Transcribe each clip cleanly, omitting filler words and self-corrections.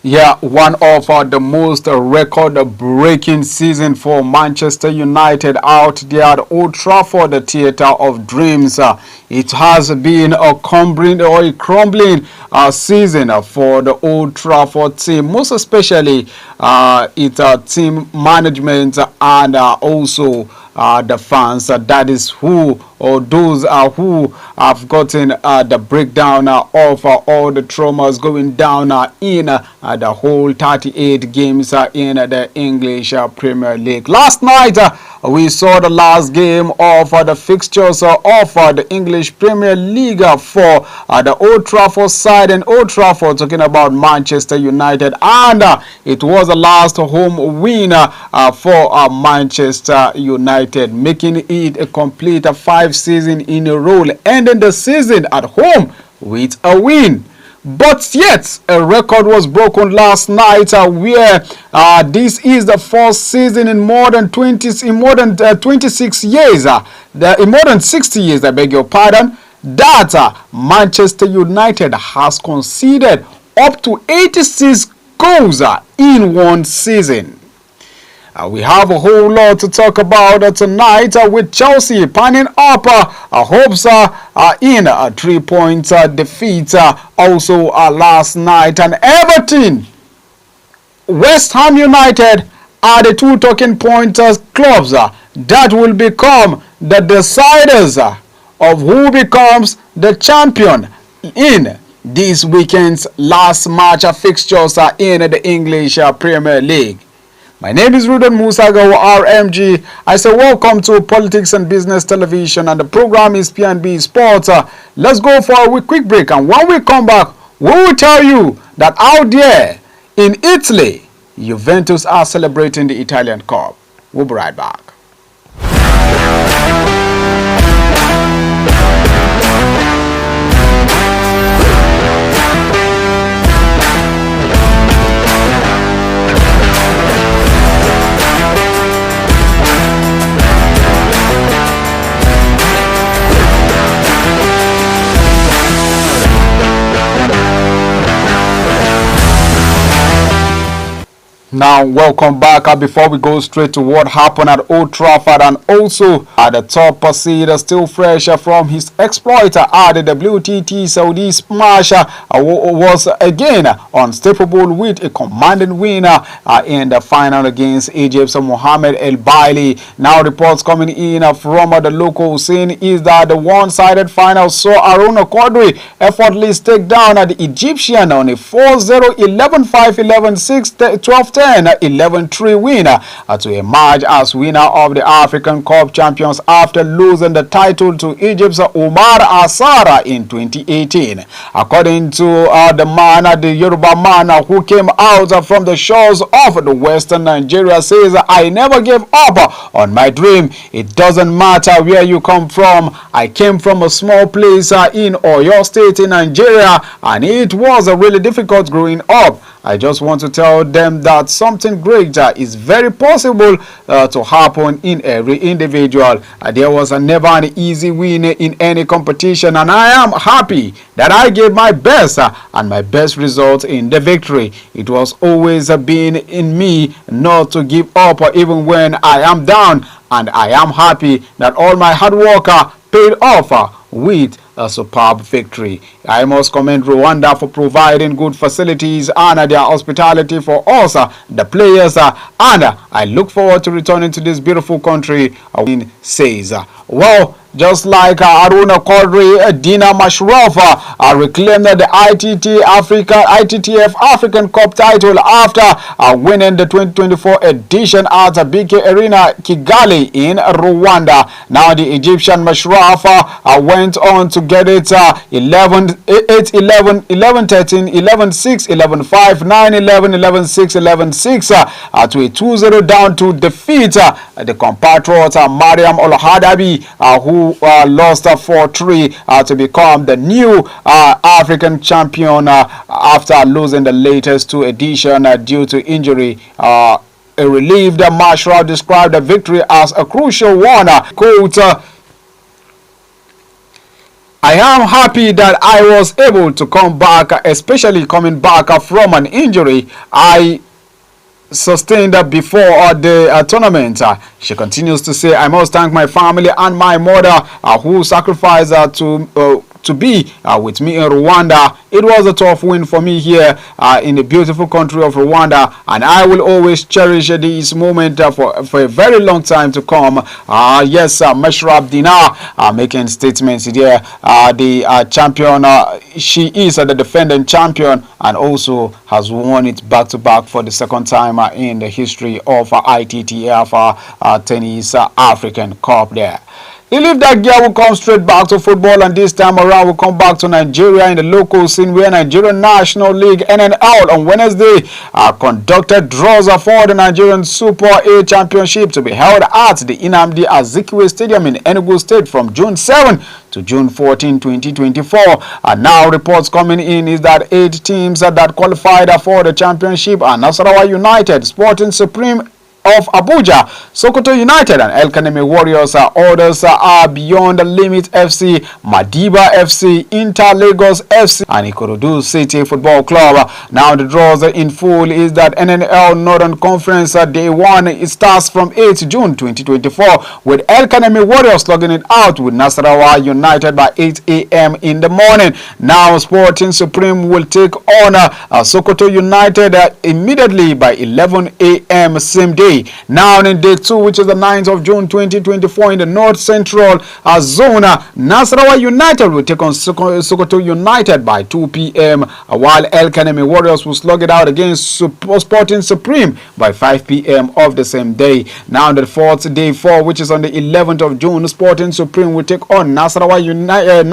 Yeah, one of the most record-breaking season for Manchester United out there at Old Trafford, the theatre of dreams. It has been a crumbling season for the Old Trafford team, most especially its team management and also the fans. That is who, or those who have gotten the breakdown of all the traumas going down in the whole 38 games in the English Premier League. Last night, we saw the last game of the fixtures of the English Premier League for the Old Trafford side in Old Trafford, talking about Manchester United, and it was the last home win for Manchester United, making it a complete 5 seasons in a row, ending the season at home with a win. But yet, a record was broken last night where this is the first season in more than 26 years, in more than 60 years, I beg your pardon, that Manchester United has conceded up to 86 goals in one season. We have a whole lot to talk about tonight with Chelsea panning up hopes in a 3-point defeat also last night, and Everton, West Ham United are the two talking point clubs that will become the deciders of who becomes the champion in this weekend's last match fixtures in the English Premier League. My name is Rudon Musagawa, RMG. I say welcome to Politics and Business Television, and the program is P&B Sports. Let's go for a quick break, and when we come back, we will tell you that out there in Italy, Juventus are celebrating the Italian Cup. We'll be right back. Now, welcome back. Before we go straight to what happened at Old Trafford, and also at the top seed, still fresh from his exploit at the WTT Saudi smash, was again unstoppable with a commanding win in the final against Egypt's Mohamed El Baili. Now, reports coming in from the local scene is that the one-sided final saw Aruna Quadri effortlessly take down the Egyptian on a 4-0, 11-5, 11-6, 12-10, 11-3 win to emerge as winner of the African Cup champions after losing the title to Egypt's Omar Asara in 2018. According to the Yoruba man who came out from the shores of the Western Nigeria, says, "I never gave up on my dream. It doesn't matter where you come from. I came from a small place in Oyo State in Nigeria, and it was really difficult growing up. I just want to tell them that something great is very possible to happen in every individual. There was never an easy win in any competition, and I am happy that I gave my best and my best result in the victory. It was always been in me not to give up even when I am down, and I am happy that all my hard work paid off with a superb victory. I must commend Rwanda for providing good facilities and their hospitality for us, the players, and I look forward to returning to this beautiful country," says. Well, just like Aruna Quadri, Dina Mashraf reclaimed the ITTF African Cup title after winning the 2024 edition at BK Arena, Kigali in Rwanda. Now the Egyptian Mashraf went on to get it 11-8, 11-11, 11-13, 11-6, 11-5, 9-11, 11-6, 11-6 to a 2-0 down to defeat the compatriot Mariam Olhadabi, who lost 4-3 to become the new African champion after losing the latest 2 editions due to injury. A relieved Mashraf described the victory as a crucial one. Quote, I am happy that I was able to come back, especially coming back from an injury I sustained before the tournament. She continues to say, I must thank my family and my mother who sacrificed to be with me in Rwanda. It was a tough win for me here in the beautiful country of Rwanda, and I will always cherish this moment for a very long time to come. Yes, Meshrab Dinar making statements here. The champion, she is the defending champion and also has won it back-to-back for the second time in the history of ITTF Tennis African Cup there. He leave that gear, will come straight back to football, and this time around we'll come back to Nigeria in the local scene where Nigerian National League NNL on Wednesday conducted draws for the Nigerian Super A Championship to be held at the Nnamdi Azikiwe Stadium in Enugu State from June 7 to June 14, 2024. And now reports coming in is that 8 teams that qualified for the championship are Nasarawa United, Sporting Supreme of Abuja, Sokoto United and El Kaneme Warriors. Others are Beyond the Limit FC, Madiba FC, Inter Lagos FC and Ikorodu City Football Club. Now the draws in full is that NNL Northern Conference Day 1, it starts from 8 June 2024 with El Kaneme Warriors logging it out with Nasarawa United by 8 a.m. in the morning. Now Sporting Supreme will take on Sokoto United immediately by 11 a.m. same day. Now in day 2, which is the 9th of June 2024 in the North Central zone, Nasarawa United will take on Sokoto United by 2 p.m. while El Kaneme Warriors will slug it out against Sporting Supreme by 5 p.m. of the same day. Now in the 4th day 4, which is on the 11th of June, Sporting Supreme will take on Nasarawa United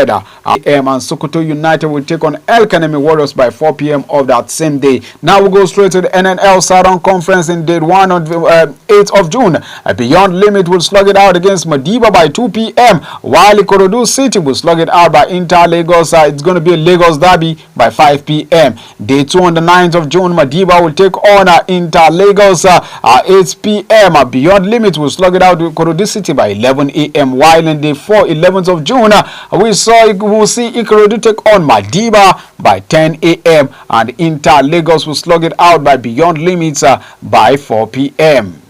and Sokoto United will take on El Kaneme Warriors by 4 p.m. of that same day. Now we go straight to the NNL Southern Conference in day 1 on the 8th of June. Beyond Limit will slug it out against Madiba by 2 p.m. while Ikorodu City will slug it out by Inter Lagos. It's going to be a Lagos derby by 5 p.m. Day 2 on the 9th of June, Madiba will take on Inter Lagos 8 p.m. Beyond Limit will slug it out with Ikorodu City by 11 a.m. while in day 4, 11th of June, we'll see Ikorodu take on Madiba by 10 a.m. and Inter Lagos will slug it out by Beyond Limits by 4 p.m.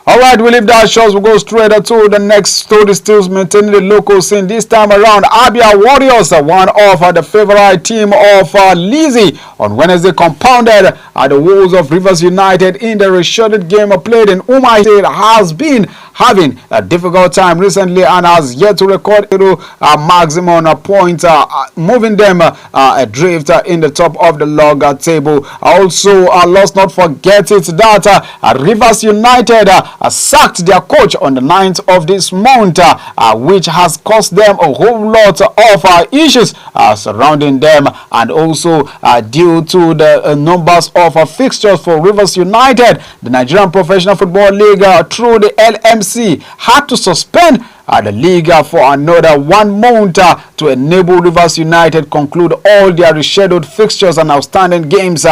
Alright, we leave that shows. We'll go straight to the next story, still maintaining the local scene. This time around, Abia Warriors, one of the favorite team of Lizzie, on Wednesday compounded the woes of Rivers United in the rescheduled game played in Umai State. Has been having a difficult time recently and has yet to record a maximum point, moving them adrift in the top of the log table. Also, let's not forget it that Rivers United sacked their coach on the 9th of this month, which has cost them a whole lot of issues surrounding them, and also due to the numbers of fixtures for Rivers United, the Nigerian Professional Football League through the LMC had to suspend the league for another 1 month to enable Rivers United conclude all their rescheduled fixtures and outstanding games.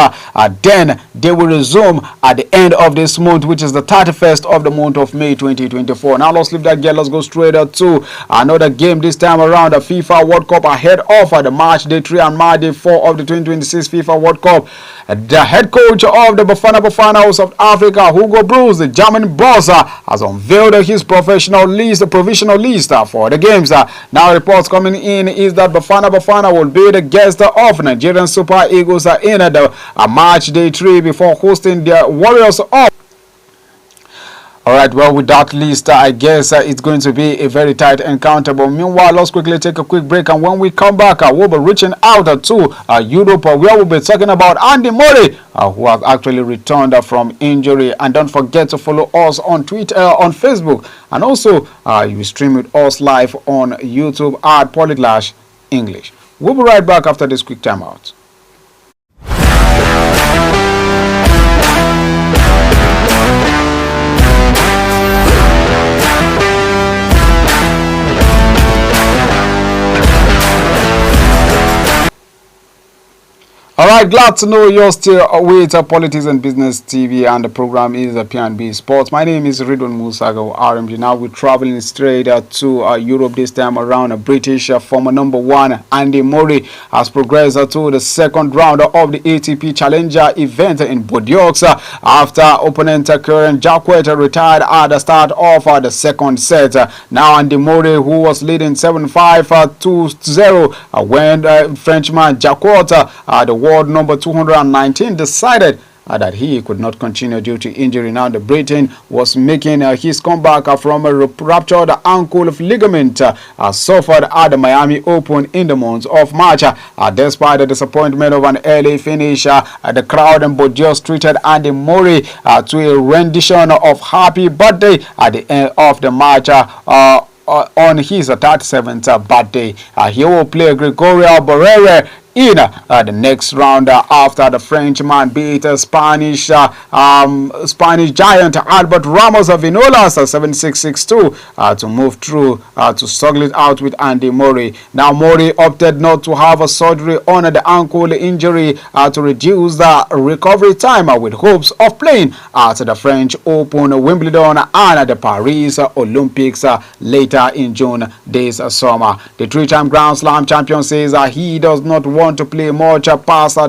Then they will resume at the end of this month, which is the 31st of the month of May 2024. Now let's leave that game. Let's go straight to another game. This time around, the FIFA World Cup ahead of the March Day 3 and March Day 4 of the 2026 FIFA World Cup. The head coach of the Bafana of South Africa, Hugo Broos, the German boss, has unveiled his provisional list for the games. Now reports coming in is that Bafana will be the guest of Nigerian Super Eagles in the March Day 3 before hosting their Warriors up. Alright, well, with that list, I guess it's going to be a very tight encounter. But meanwhile, let's quickly take a quick break. And when we come back, we'll be reaching out to Europe, where we'll be talking about Andy Murray, who has actually returned from injury. And don't forget to follow us on Twitter, on Facebook. And also, you stream with us live on YouTube at Politics&BusinessTV.English. We'll be right back after this quick timeout. Alright, right, glad to know you're still with Politics and Business TV, and the program is P&B Sports. My name is Ridwan Musaga, RMG. Now we're traveling straight to Europe this time around. British former number 1 Andy Murray has progressed to the second round of the ATP Challenger event in Bordeaux after opponent Kieran Jacquet retired at the start of the second set. Now Andy Murray, who was leading 7-5 2-0 when Frenchman Jacquet, the world number 219, decided that he could not continue due to injury. Now the Briton was making his comeback from a ruptured ankle ligament suffered at the Miami Open in the month of March. Despite the disappointment of an early finish, the crowd in Bordeaux treated Andy Murray to a rendition of Happy Birthday at the end of the match. On his 37th birthday, he will play Gregorio Barrera in the next round after the Frenchman beat Spanish giant Albert Ramos of Vinolas 7-6, 6-2 to move through to struggle it out with Andy Murray. Now Murray opted not to have a surgery on the ankle injury to reduce the recovery time with hopes of playing at the French Open, Wimbledon and the Paris Olympics later in June this summer. The three-time Grand Slam champion says he does not want to play much past the